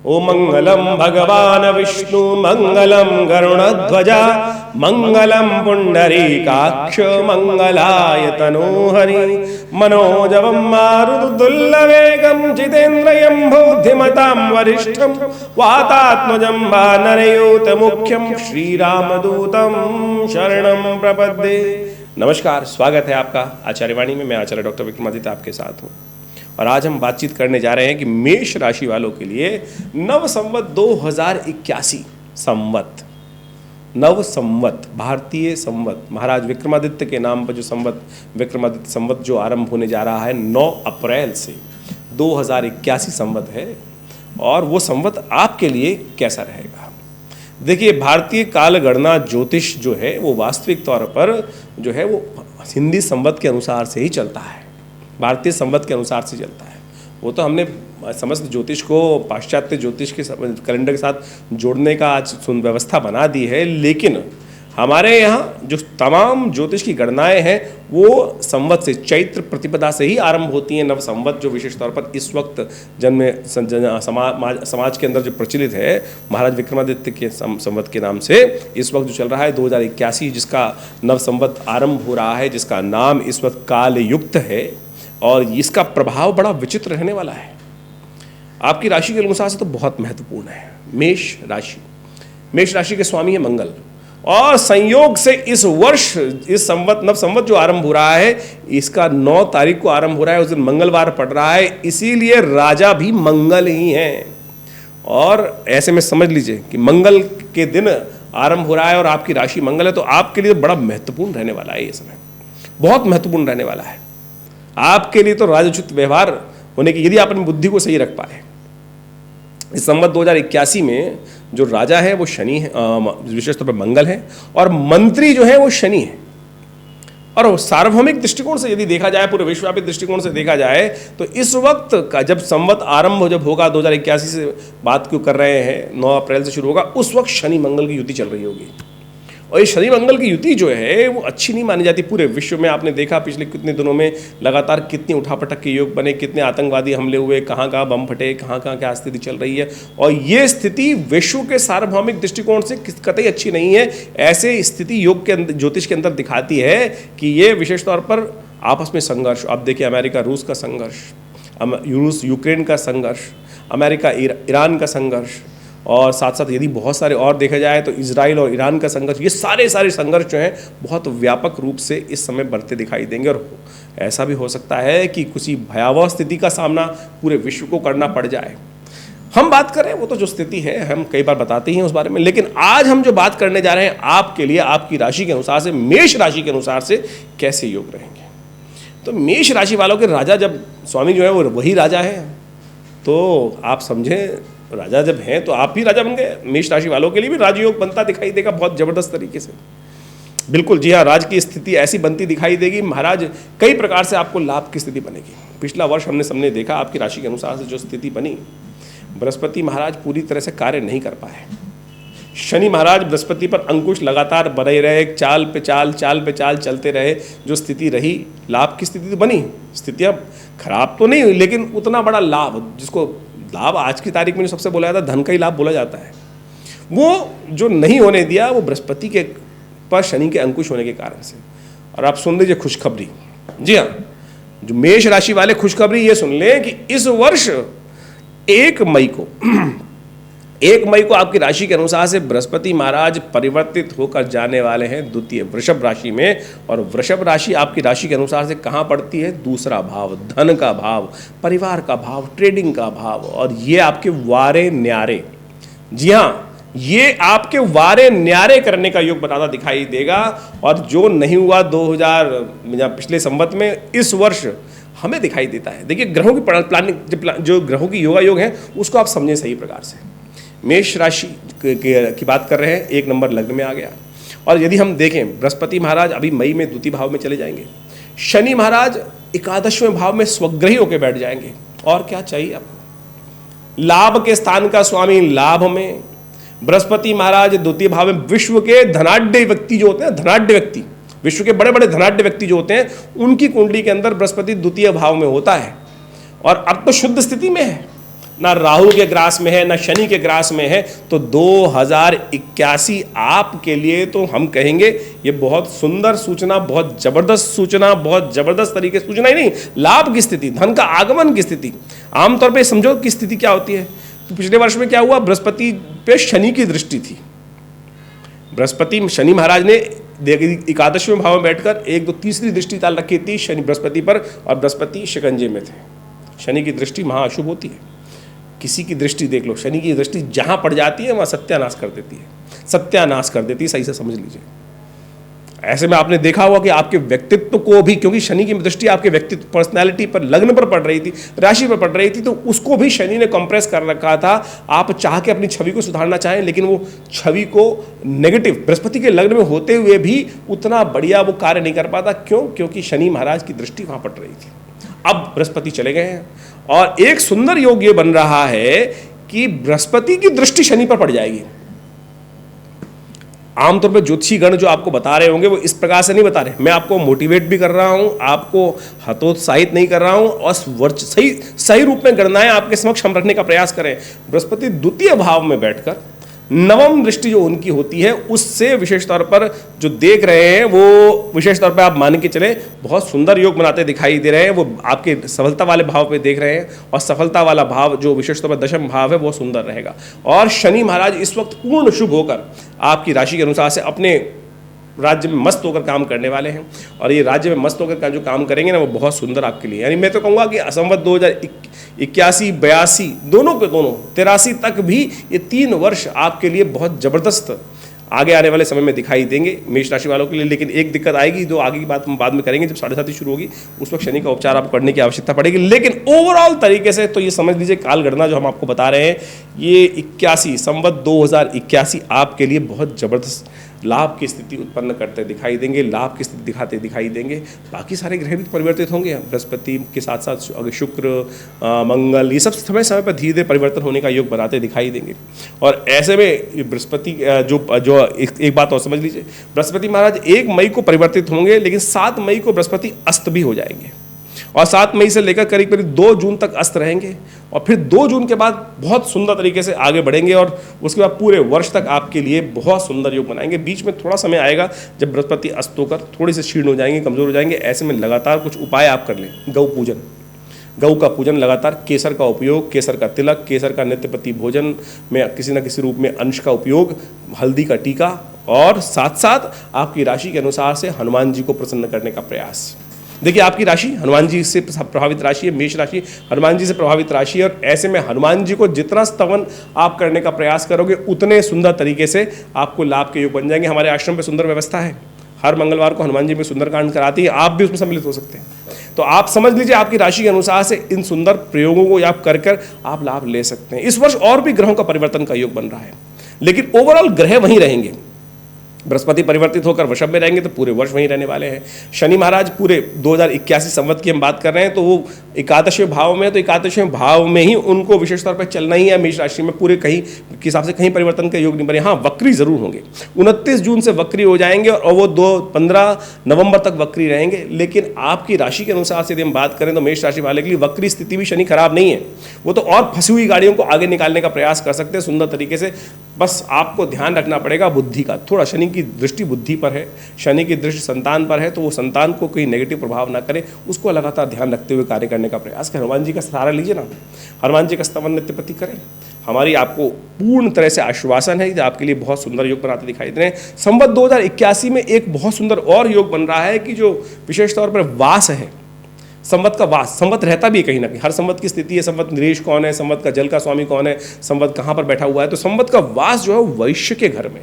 ओ मंगलम भगवान विष्णु मंगलम गरुणध्वजा मंगलम पुंडरीकाक्ष मंगलाय तनोहरि मनोजवं मारुतुल्लवेगं जितेन्द्रियं बुद्धिमतां वरिष्ठं वातात्मजं वानरयूत मुख्यं श्रीरामदूतं शरणं प्रपद्ये। नमस्कार, स्वागत है आपका आचार्यवाणी में। मैं आचार्य डॉक्टर विक्रमादित्य आपके साथ हूँ और आज हम बातचीत करने जा रहे हैं कि मेष राशि वालों के लिए नव संवत 2081 संवत, नव संवत, भारतीय संवत, महाराज विक्रमादित्य के नाम पर जो संवत, विक्रमादित्य संवत जो आरंभ होने जा रहा है 9 अप्रैल से 2081 संवत है। और वो संवत आपके लिए कैसा रहेगा? देखिए, भारतीय काल गणना ज्योतिष जो है वो वास्तविक तौर पर जो है वो हिंदी संवत के अनुसार से ही चलता है, भारतीय संवत के अनुसार से चलता है। वो तो हमने समस्त ज्योतिष को पाश्चात्य ज्योतिष के कैलेंडर के साथ जोड़ने का आज व्यवस्था बना दी है, लेकिन हमारे यहाँ जो तमाम ज्योतिष की गणनाएं हैं वो संवत से, चैत्र प्रतिपदा से ही आरंभ होती हैं। नव संवत जो विशेष तौर पर इस वक्त समाज के अंदर जो प्रचलित है महाराज विक्रमादित्य के संवत के नाम से, इस वक्त जो चल रहा है 2081 जिसका नव संवत आरंभ हो रहा है, जिसका नाम इस वक्त काल युक्त है और इसका प्रभाव बड़ा विचित्र रहने वाला है। आपकी राशि के अनुसार से तो बहुत महत्वपूर्ण है। मेष राशि, मेष राशि के स्वामी है मंगल और संयोग से इस वर्ष इस संवत, नव संवत जो आरंभ हो रहा है इसका 9 तारीख को आरंभ हो रहा है, उस दिन मंगलवार पड़ रहा है, इसीलिए राजा भी मंगल ही हैं। और ऐसे में समझ लीजिए कि मंगल के दिन आरंभ हो रहा है और आपकी राशि मंगल है, तो आपके लिए बड़ा महत्वपूर्ण रहने वाला है। ये समय बहुत महत्वपूर्ण रहने वाला है आपके लिए। तो राजोचित व्यवहार होने की, यदि आप अपनी बुद्धि को सही रख पाए, इस संवत 2081 में जो राजा है वो शनि है, विशेष तौर पर मंगल है, और मंत्री जो है वो शनि है। और सार्वभौमिक दृष्टिकोण से यदि देखा जाए, पूरे विश्वव्यापी दृष्टिकोण से देखा जाए, तो इस वक्त का जब संवत आरंभ जब होगा 2081 से बात क्यों कर रहे हैं, 9 अप्रैल से शुरू होगा, उस वक्त शनि मंगल की युति चल रही होगी। और ये शनि मंगल की युति जो है वो अच्छी नहीं मानी जाती पूरे विश्व में। आपने देखा पिछले कितने दिनों में लगातार कितनी उठापटक के योग बने, कितने आतंकवादी हमले हुए, कहाँ कहाँ बम फटे, कहाँ कहाँ क्या स्थिति चल रही है। और ये स्थिति विश्व के सार्वभौमिक दृष्टिकोण से कतई अच्छी नहीं है। ऐसे स्थिति योग के अंदर, ज्योतिष के अंदर दिखाती है कि ये विशेष तौर पर आपस में संघर्ष, आप देखिए अमेरिका रूस का संघर्ष, रूस यूक्रेन का संघर्ष, अमेरिका ईरान का संघर्ष, और साथ साथ यदि बहुत सारे और देखा जाए तो इजराइल और ईरान का संघर्ष, ये सारे संघर्ष जो हैं बहुत व्यापक रूप से इस समय बढ़ते दिखाई देंगे। और ऐसा भी हो सकता है कि किसी भयावह स्थिति का सामना पूरे विश्व को करना पड़ जाए। हम बात करें वो तो जो स्थिति है हम कई बार बताते ही हैं उस बारे में, लेकिन आज हम जो बात करने जा रहे हैं आपके लिए, आपकी राशि के अनुसार से, मेष राशि के अनुसार से कैसे योग रहेंगे। तो मेष राशि वालों के राजा, जब स्वामी जो है वो वही राजा है, तो आप समझें राजा जब हैं तो आप भी राजा बन गए। मेष राशि वालों के लिए भी राजयोग बनता दिखाई देगा बहुत जबरदस्त तरीके से। बिल्कुल जी हाँ, राज की स्थिति ऐसी बनती दिखाई देगी महाराज, कई प्रकार से आपको लाभ की स्थिति बनेगी। पिछला वर्ष हमने देखा आपकी राशि के अनुसार से जो स्थिति बनी, बृहस्पति महाराज पूरी तरह से कार्य नहीं कर पाए। शनि महाराज बृहस्पति पर अंकुश लगातार बने रहे, चाल पे चाल चलते रहे। जो स्थिति रही, लाभ की स्थिति तो बनी, स्थितियाँ खराब तो नहीं हुई, लेकिन उतना बड़ा लाभ, जिसको लाभ आज की तारीख में जो सबसे बोला जाता है धन का ही लाभ बोला जाता है, वो जो नहीं होने दिया वो बृहस्पति के पर शनि के अंकुश होने के कारण से। और आप सुन लीजिए खुशखबरी, जी हाँ, जो मेष राशि वाले खुशखबरी ये सुन लें कि इस वर्ष 1 मई को आपकी राशि के अनुसार से बृहस्पति महाराज परिवर्तित होकर जाने वाले हैं द्वितीय वृषभ राशि में। और वृषभ राशि आपकी राशि के अनुसार से कहाँ पड़ती है? दूसरा भाव, धन का भाव, परिवार का भाव, ट्रेडिंग का भाव। और ये आपके वारे न्यारे, जी हाँ, ये आपके वारे न्यारे करने का योग बताता दिखाई देगा। और जो नहीं हुआ 2000 पिछले संवत में, इस वर्ष हमें दिखाई देता है। देखिए ग्रहों की प्लानिंग, जो ग्रहों की योगा योग है उसको आप समझें सही प्रकार से। मेष राशि की बात कर रहे हैं, 1 नंबर लग्न में आ गया। और यदि हम देखें, बृहस्पति महाराज अभी मई में द्वितीय भाव में चले जाएंगे, शनि महाराज 11वें भाव में स्वग्रही होकर बैठ जाएंगे। और क्या चाहिए आपको? लाभ के स्थान का स्वामी लाभ में, बृहस्पति महाराज द्वितीय भाव में, विश्व के धनाढ्य व्यक्ति जो होते हैं, धनाढ्य व्यक्ति, विश्व के बड़े बड़े धनाढ्य व्यक्ति जो होते हैं, उनकी कुंडली के अंदर बृहस्पति द्वितीय भाव में होता है। और अब तो शुद्ध स्थिति में है, ना राहु के ग्रास में है, ना शनि के ग्रास में है, तो 2081 आपके लिए तो हम कहेंगे ये बहुत सुंदर सूचना, बहुत जबरदस्त सूचना, बहुत जबरदस्त तरीके से सूचना ही नहीं, लाभ की स्थिति, धन का आगमन की स्थिति। आमतौर पे समझो कि स्थिति क्या होती है। तो पिछले वर्ष में क्या हुआ, बृहस्पति पे शनि की दृष्टि थी। बृहस्पति, शनि महाराज ने एकादशवें भाव में बैठकर 1 2 तीसरी दृष्टि डाल रखी थी शनि बृहस्पति पर, और बृहस्पति शिकंजे में थे। शनि की दृष्टि महाअशुभ होती है। किसी की दृष्टि देख लो, शनि की दृष्टि जहां पड़ जाती है वहां सत्यानाश कर देती है, सत्यानाश कर देती है, सही से समझ लीजिए। ऐसे में आपने देखा होगा कि आपके व्यक्तित्व को भी, क्योंकि शनि की दृष्टि आपके व्यक्तित्व, पर्सनैलिटी पर, लग्न पर पड़ रही थी, राशि पर पड़ रही थी, तो उसको भी शनि ने कंप्रेस कर रखा था। आप चाह के अपनी छवि को सुधारना चाहें, लेकिन वो छवि को नेगेटिव, बृहस्पति के लग्न में होते हुए भी उतना बढ़िया वो कार्य नहीं कर पाता। क्यों? क्योंकि शनि महाराज की दृष्टि वहां पड़ रही थी। अब बृहस्पति चले गए हैं और एक सुंदर योग ये बन रहा है कि बृहस्पति की दृष्टि शनि पर पड़ जाएगी। आमतौर पर ज्योतिषी गण जो आपको बता रहे होंगे वो इस प्रकार से नहीं बता रहे। मैं आपको मोटिवेट भी कर रहा हूं, आपको हतोत्साहित नहीं कर रहा हूं, और सही रूप में गणनाएं आपके समक्ष हम रखने का प्रयास करें। बृहस्पति द्वितीय भाव में बैठकर नवम दृष्टि जो उनकी होती है, उससे विशेष तौर पर जो देख रहे हैं वो विशेष तौर पर आप मान के चले बहुत सुंदर योग बनाते दिखाई दे रहे हैं। वो आपके सफलता वाले भाव पे देख रहे हैं, और सफलता वाला भाव जो विशेष तौर पर दशम भाव है वो सुंदर रहेगा। और शनि महाराज इस वक्त पूर्ण शुभ होकर आपकी राशि के अनुसार से अपने राज्य में मस्त होकर काम करने वाले हैं, और ये राज्य में मस्त होकर जो काम करेंगे ना वो बहुत सुंदर आपके लिए। यानी मैं तो कहूँगा कि संवत 2081, 82 दोनों के दोनों 83 तक भी ये 3 वर्ष आपके लिए बहुत जबरदस्त आगे आने वाले समय में दिखाई देंगे मेष राशि वालों के लिए। लेकिन एक दिक्कत आएगी, जो आगे की बात हम बाद में करेंगे, जब 7:30 शुरू होगी उस वक्त शनि का उपचार आपको करने की आवश्यकता पड़ेगी। लेकिन ओवरऑल तरीके से तो ये समझ लीजिए काल गणना जो हम आपको बता रहे हैं, ये 81 संवत 2081 आपके लिए बहुत जबरदस्त लाभ की स्थिति उत्पन्न करते दिखाई देंगे, लाभ की स्थिति दिखाते दिखाई देंगे। बाकी सारे ग्रह भी परिवर्तित होंगे, बृहस्पति के साथ साथ शुक्र, मंगल, ये सब समय समय पर धीरे धीरे परिवर्तन होने का योग बनाते दिखाई देंगे। और ऐसे में बृहस्पति जो एक बात और समझ लीजिए, बृहस्पति महाराज 1 मई को परिवर्तित होंगे, लेकिन 7 मई को बृहस्पति अस्त भी हो जाएंगे, और 7 मई से लेकर करीब करीब 2 जून तक अस्त रहेंगे, और फिर 2 जून के बाद बहुत सुंदर तरीके से आगे बढ़ेंगे, और उसके बाद पूरे वर्ष तक आपके लिए बहुत सुंदर योग बनाएंगे। बीच में थोड़ा समय आएगा जब बृहस्पति अस्त होकर थोड़ी सी क्षीण हो जाएंगे, कमजोर हो जाएंगे। ऐसे में लगातार कुछ उपाय आप कर लें। गौ पूजन, गऊ का पूजन लगातार, केसर का उपयोग, केसर का तिलक, केसर का नित्यप्रति भोजन में किसी न किसी रूप में अंश का उपयोग, हल्दी का टीका, और साथ साथ आपकी राशि के अनुसार से हनुमान जी को प्रसन्न करने का प्रयास। देखिए आपकी राशि हनुमान जी से प्रभावित राशि है, मेष राशि हनुमान जी से प्रभावित राशि है, और ऐसे में हनुमान जी को जितना स्तवन आप करने का प्रयास करोगे उतने सुंदर तरीके से आपको लाभ के योग बन जाएंगे। हमारे आश्रम पे सुंदर व्यवस्था है, हर मंगलवार को हनुमान जी में सुंदरकांड कराती है, आप भी उसमें सम्मिलित हो सकते हैं। तो आप समझ लीजिए आपकी राशि के अनुसार से इन सुंदर प्रयोगों को आप कर आप लाभ ले सकते हैं। इस वर्ष और भी ग्रहों का परिवर्तन का योग बन रहा है, लेकिन ओवरऑल ग्रह वहीं रहेंगे। बृहस्पति परिवर्तित होकर वृषभ में रहेंगे तो पूरे वर्ष वहीं रहने वाले हैं। शनि महाराज पूरे 2081 संवत की हम बात कर रहे हैं, तो वो एकादशवें भाव में, तो एकादशवें भाव में ही उनको विशेष तौर पर चलना ही है। मेष राशि में पूरे कहीं के हिसाब से कहीं परिवर्तन का योग नहीं बने। हाँ, वक्री जरूर होंगे, 29 जून से वक्री हो जाएंगे और वो 15 नवंबर तक वक्री रहेंगे। लेकिन आपकी राशि के अनुसार से यदि हम बात करें तो मेष राशि वाले के लिए वक्री स्थिति भी शनि खराब नहीं है, वो तो और फंसी हुई गाड़ियों को आगे निकालने का प्रयास कर सकते हैं सुंदर तरीके से। बस आपको ध्यान रखना पड़ेगा बुद्धि का, थोड़ा शनि की दृष्टि बुद्धि पर है, शनि की दृष्टि संतान पर है, तो वो संतान को कोई नेगेटिव प्रभाव ना करे, उसको लगातार ध्यान रखते हुए कार्य करने का प्रयास करें। हनुमान जी का सहारा लीजिए ना, हनुमान जी का स्तवन नित्य प्रति करें। हमारी आपको पूर्ण तरह से आश्वासन है कि आपके लिए बहुत सुंदर योग बनाते दिखाई दे रहे हैं। संवत 2081 में एक बहुत सुंदर और योग बन रहा है कि जो विशेष तौर पर वास है, संवत का वास, संवत रहता भी है कहीं ना कहीं, हर संवत की स्थिति है, संवत निरेश कौन है, संवत का जल का स्वामी कौन है, संवत कहाँ पर बैठा हुआ है, तो संवत का वास जो है वैश्य के घर में।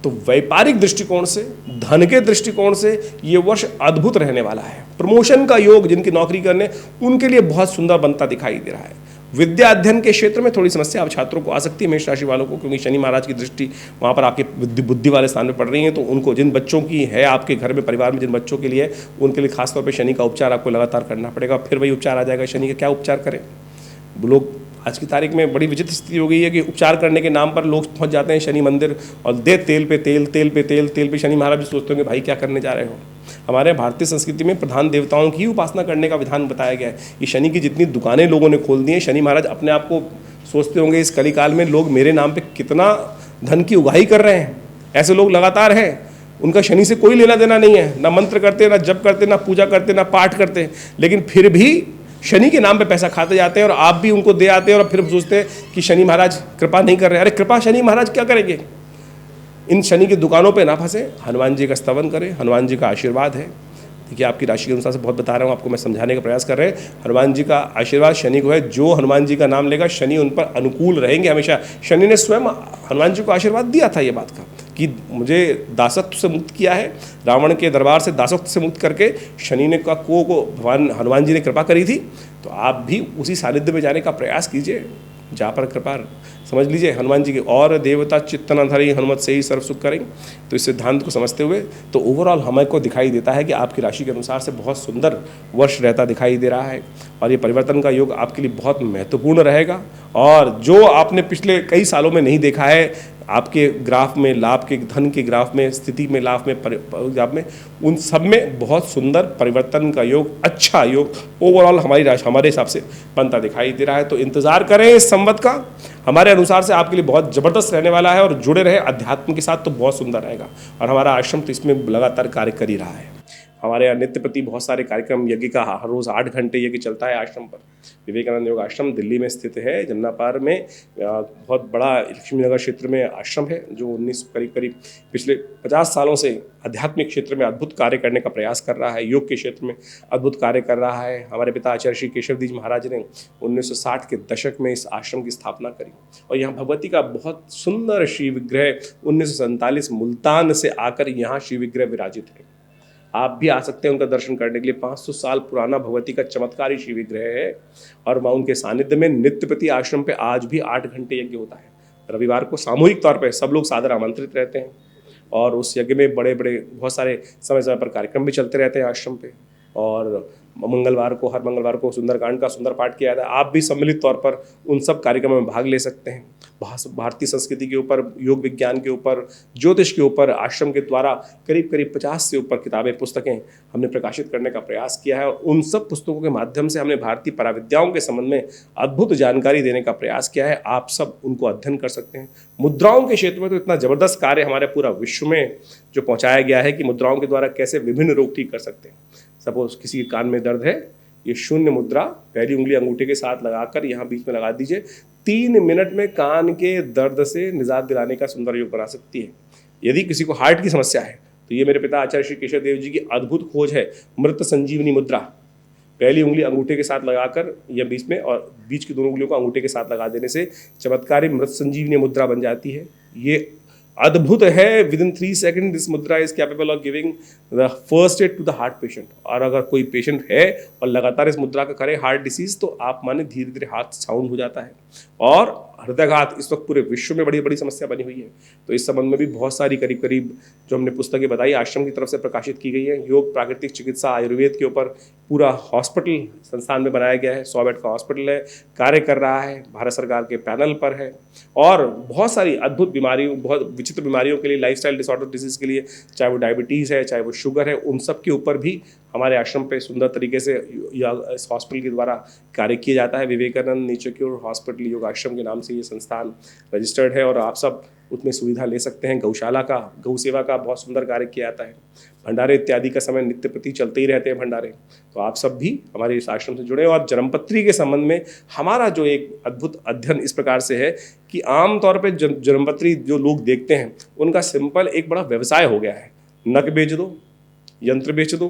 तो व्यापारिक दृष्टिकोण से, धन के दृष्टिकोण से ये वर्ष अद्भुत रहने वाला है। प्रमोशन का योग जिनकी नौकरी करने उनके लिए बहुत सुंदर बनता दिखाई दे रहा है। विद्या अध्ययन के क्षेत्र में थोड़ी समस्या अब छात्रों को आ सकती है मेष राशि वालों को, क्योंकि शनि महाराज की दृष्टि वहाँ पर आपके बुद्धि वाले स्थान में पड़ रही है। तो उनको, जिन बच्चों की है आपके घर में, परिवार में जिन बच्चों के लिए, उनके लिए खासतौर पर शनि का उपचार आपको लगातार करना पड़ेगा। फिर वही उपचार आ जाएगा शनि का, क्या उपचार करें। लोग आज की तारीख में बड़ी विचित्र स्थिति हो गई है कि उपचार करने के नाम पर लोग पहुंच जाते हैं शनि मंदिर और दे तेल पे तेल, तेल पे तेल, तेल पे शनि। महाराज भी सोचते होंगे भाई क्या करने जा रहे हो। हमारे भारतीय संस्कृति में प्रधान देवताओं की उपासना करने का विधान बताया गया है। ये शनि की जितनी दुकानें लोगों ने खोल दी हैं, शनि महाराज अपने आप को सोचते होंगे इस कलिकाल में लोग मेरे नाम पे कितना धन की उगाही कर रहे हैं। ऐसे लोग लगातार हैं, उनका शनि से कोई लेना देना नहीं है, ना मंत्र करते, ना जप करते, ना पूजा करते, ना पाठ करते, लेकिन फिर भी शनि के नाम पे पैसा खाते जाते हैं और आप भी उनको दे आते हैं और फिर सोचते हैं कि शनि महाराज कृपा नहीं कर रहे। अरे कृपा शनि महाराज क्या करेंगे। इन शनि की दुकानों पे ना फंसे, हनुमान जी का स्तवन करें, हनुमान जी का आशीर्वाद है। देखिए आपकी राशि के अनुसार से बहुत बता रहा हूँ आपको, मैं समझाने का प्रयास कर रहे हैं। हनुमान जी का आशीर्वाद शनि को है, जो हनुमान जी का नाम लेगा शनि उन पर अनुकूल रहेंगे हमेशा। शनि ने स्वयं हनुमान जी को आशीर्वाद दिया था ये बात का कि मुझे दासत्व से मुक्त किया है, रावण के दरबार से दासत्व से मुक्त करके शनि ने को भगवान हनुमान जी ने कृपा करी थी। तो आप भी उसी सानिध्य में जाने का प्रयास कीजिए जहाँ पर कृपा समझ लीजिए हनुमान जी के। और देवता चित्तनाधारी हनुमत से ही सर्व सुख करेंगे। तो इस सिद्धांत को समझते हुए तो ओवरऑल हमें को दिखाई देता है कि आपकी राशि के अनुसार से बहुत सुंदर वर्ष रहता दिखाई दे रहा है और ये परिवर्तन का योग आपके लिए बहुत महत्वपूर्ण रहेगा। और जो आपने पिछले कई सालों में नहीं देखा है आपके ग्राफ में, लाभ के धन के ग्राफ में, स्थिति में, लाभ में, ग्राफ में, उन सब में बहुत सुंदर परिवर्तन का योग, अच्छा योग ओवरऑल हमारी राशि हमारे हिसाब से बनता दिखाई दे रहा है। तो इंतजार करें इस संवत का, हमारे अनुसार से आपके लिए बहुत जबरदस्त रहने वाला है और जुड़े रहे अध्यात्म के साथ तो बहुत सुंदर रहेगा। और हमारा आश्रम तो इसमें लगातार कार्य कर ही रहा है। हमारे यहाँ नित्य प्रति बहुत सारे कार्यक्रम, यज्ञ का हर रोज़ 8 घंटे यज्ञ चलता है आश्रम पर। विवेकानंद योग आश्रम दिल्ली में स्थित है, जमुना पार में बहुत बड़ा लक्ष्मी नगर क्षेत्र में आश्रम है जो 19 करीब पिछले 50 सालों से आध्यात्मिक क्षेत्र में अद्भुत कार्य करने का प्रयास कर रहा है, योग के क्षेत्र में अद्भुत कार्य कर रहा है। हमारे पिता आचार्य श्री केशवदीज महाराज ने 1960 के दशक में इस आश्रम की स्थापना करी और यहाँ भगवती का बहुत सुंदर श्री विग्रह 1947 मुल्तान से आकर यहाँ श्री विग्रह विराजित है। आप भी आ सकते हैं उनका दर्शन करने के लिए। 500 साल पुराना भगवती का चमत्कारी शिव विग्रह है और वहाँ उनके सानिध्य में नित्य प्रति आश्रम पे आज भी 8 घंटे यज्ञ होता है। रविवार को सामूहिक तौर पे सब लोग सादर आमंत्रित रहते हैं और उस यज्ञ में बड़े बड़े बहुत सारे समय समय पर कार्यक्रम भी चलते रहते हैं आश्रम पे। और मंगलवार को, हर मंगलवार को सुंदरकांड का सुंदर पाठ किया जाता है। आप भी सम्मिलित तौर पर उन सब कार्यक्रमों में भाग ले सकते हैं। भारतीय संस्कृति के ऊपर, योग विज्ञान के ऊपर, ज्योतिष के ऊपर आश्रम के द्वारा करीब 50 से ऊपर किताबें, पुस्तकें हमने प्रकाशित करने का प्रयास किया है और उन सब पुस्तकों के माध्यम से हमने भारतीय पराविद्याओं के संबंध में अद्भुत जानकारी देने का प्रयास किया है। आप सब उनको अध्ययन कर सकते हैं। मुद्राओं के क्षेत्र में तो इतना जबरदस्त कार्य हमारे पूरा विश्व में जो पहुँचाया गया है कि मुद्राओं के द्वारा कैसे विभिन्न रोग ठीक कर सकते हैं। सपोज किसी के कान में दर्द है, ये शून्य मुद्रा पहली उंगली अंगूठे के साथ लगाकर यहाँ बीच में लगा दीजिए, 3 मिनट में कान के दर्द से निजात दिलाने का सुंदर योग बना सकती है। यदि किसी को हार्ट की समस्या है तो ये मेरे पिता आचार्य श्री केशव देव जी की अद्भुत खोज है, मृत संजीवनी मुद्रा। पहली उंगली अंगूठे के साथ लगाकर या बीच में और बीच की दोनों उंगलियों को अंगूठे के साथ लगा देने से चमत्कारी मृत संजीवनी मुद्रा बन जाती है। ये अद्भुत है। विद इन 3 सेकेंड दिस मुद्रा is capable of giving the first aid to the heart patient. और अगर कोई पेशेंट है और लगातार इस मुद्रा का करे हार्ट डिसीज, तो आप माने धीरे धीरे हार्ट साउंड हो जाता है। और हृदयघात इस वक्त पूरे विश्व में बड़ी बड़ी समस्या बनी हुई है। तो इस संबंध में भी बहुत सारी करीब जो हमने पुस्तकें बताई आश्रम की तरफ से प्रकाशित की गई है। योग, प्राकृतिक चिकित्सा, आयुर्वेद के ऊपर पूरा हॉस्पिटल संस्थान में बनाया गया है। 100 बेड का हॉस्पिटल है, कार्य कर रहा है, भारत सरकार के पैनल पर है। और बहुत सारी अद्भुत बीमारियों, बहुत विचित्र बीमारियों के लिए, लाइफस्टाइल डिसऑर्डर डिजीज के लिए, चाहे वो डायबिटीज़ है, चाहे वो शुगर है, उन सब के ऊपर भी हमारे आश्रम पे सुंदर तरीके से इस हॉस्पिटल के द्वारा कार्य किया जाता है। विवेकानंद नेचर क्योर हॉस्पिटल योग आश्रम के नाम से ये संस्थान रजिस्टर्ड है और आप सब उसमें सुविधा ले सकते हैं। गौशाला का, गौ सेवा का बहुत सुंदर कार्य किया जाता है। भंडारे इत्यादि का समय नित्य प्रति चलते ही रहते हैं भंडारे। तो आप सब भी हमारे इस आश्रम से जुड़े। और जन्मपत्री के संबंध में हमारा जो एक अद्भुत अध्ययन इस प्रकार से है कि आमतौर पर जन्मपत्री जो लोग देखते हैं उनका सिंपल एक बड़ा व्यवसाय हो गया है। नक बेच दो, यंत्र बेच दो,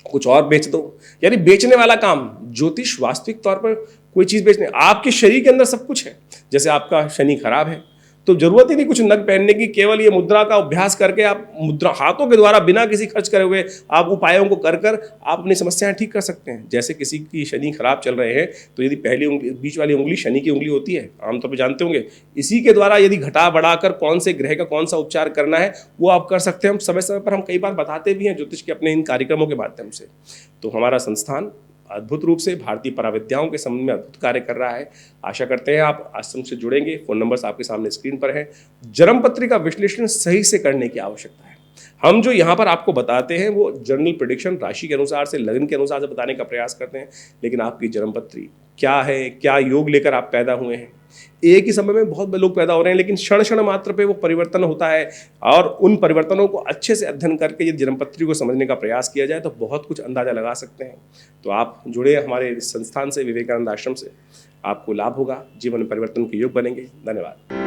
कुछ और बेच दो, यानी बेचने वाला काम। ज्योतिष वास्तविक तौर पर कोई चीज बेचने, आपके शरीर के अंदर सब कुछ है। जैसे आपका शनि खराब है तो जरूरत ही नहीं कुछ नग पहनने की, केवल ये मुद्रा का अभ्यास करके आप मुद्रा हाथों के द्वारा बिना किसी खर्च करे हुए आप उपायों को कर आप अपनी समस्याएं ठीक कर सकते हैं। जैसे किसी की शनि खराब चल रहे हैं तो यदि पहली उंगली, बीच वाली उंगली शनि की उंगली होती है, आमतौर पर जानते होंगे, इसी के द्वारा यदि घटा बढ़ाकर कौन से ग्रह का कौन सा उपचार करना है वो आप कर सकते हैं। हम समय समय पर हम कई बार बताते भी हैं ज्योतिष के अपने इन कार्यक्रमों के माध्यम से। तो हमारा संस्थान अद्भुत रूप से भारतीय पराविद्याओं के संबंध में अद्भुत कार्य कर रहा है। आशा करते हैं आप आश्रम से जुड़ेंगे। फ़ोन नंबर्स आपके सामने स्क्रीन पर हैं। जन्म पत्री का विश्लेषण सही से करने की आवश्यकता है। हम जो यहाँ पर आपको बताते हैं वो जनरल प्रेडिक्शन राशि के अनुसार से, लग्न के अनुसार से बताने का प्रयास करते हैं, लेकिन आपकी जन्म पत्री क्या है, क्या योग लेकर आप पैदा हुए हैं। एक ही समय में बहुत लोग पैदा हो रहे हैं, लेकिन क्षण क्षण मात्र पे वो परिवर्तन होता है, और उन परिवर्तनों को अच्छे से अध्ययन करके यदि जन्म पत्री को समझने का प्रयास किया जाए तो बहुत कुछ अंदाजा लगा सकते हैं। तो आप जुड़े हमारे संस्थान से, विवेकानंद आश्रम से, आपको लाभ होगा, जीवन में परिवर्तन के योग बनेंगे। धन्यवाद।